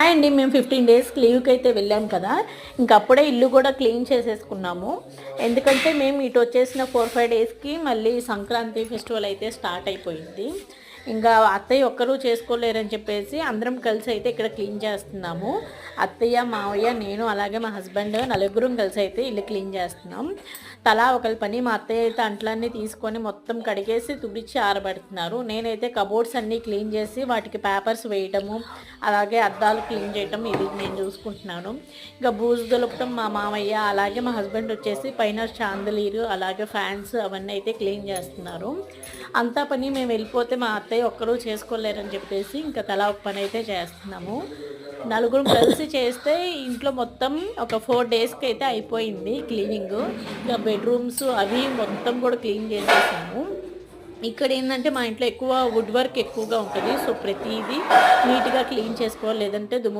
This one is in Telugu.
అండి మేము 15 డేస్కి లీవ్కి అయితే వెళ్ళాం కదా, ఇంక అప్పుడే ఇల్లు కూడా క్లీన్ చేసేసుకున్నాము. ఎందుకంటే మేము ఇటు వచ్చేసిన 4-5 డేస్కి మళ్ళీ సంక్రాంతి ఫెస్టివల్ అయితే స్టార్ట్ అయిపోయింది. ఇంకా అత్తయ్య ఒక్కరూ చేసుకోలేరని చెప్పేసి అందరం కలిసి అయితే ఇక్కడ క్లీన్ చేస్తున్నాము. అత్తయ్య, మావయ్య, నేను అలాగే మా హస్బెండ్ నలుగురం కలిసి అయితే ఇల్లు క్లీన్ చేస్తున్నాం. తలా ఒకరి పని. మా అత్తయ్య అయితే అంట్లన్నీ తీసుకొని మొత్తం కడిగేసి తుడిచి ఆరబెడుతున్నారు. నేనైతే కబోర్డ్స్ అన్నీ క్లీన్ చేసి వాటికి పేపర్స్ వేయటము, అలాగే అద్దాలు క్లీన్ చేయటం ఇది నేను చూసుకుంటున్నాను. ఇంకా బూజు దులపటం మా మామయ్య, అలాగే మా హస్బెండ్ వచ్చేసి పైన చాందలీరు అలాగే ఫ్యాన్స్ అవన్నీ అయితే క్లీన్ చేస్తున్నారు. అంతా పని మేము వెళ్ళిపోతే మా అత్తయ్య ఒక్కరూ చేసుకోలేరని చెప్పేసి ఇంకా తలా ఒక పని అయితే చేస్తున్నాము. నలుగురు కలిసి చేస్తే ఇంట్లో మొత్తం ఒక 4 డేస్కి అయితే అయిపోయింది క్లీనింగ్. ఇంకా బెడ్రూమ్స్ అవి మొత్తం కూడా క్లీన్ చేసేసాము. ఇక్కడ ఏంటంటే మా ఇంట్లో ఎక్కువ వుడ్ వర్క్ ఎక్కువగా ఉంటుంది. సో ప్రతిదీ నీట్గా క్లీన్ చేసుకోవాలి, లేదంటే దుమ్ము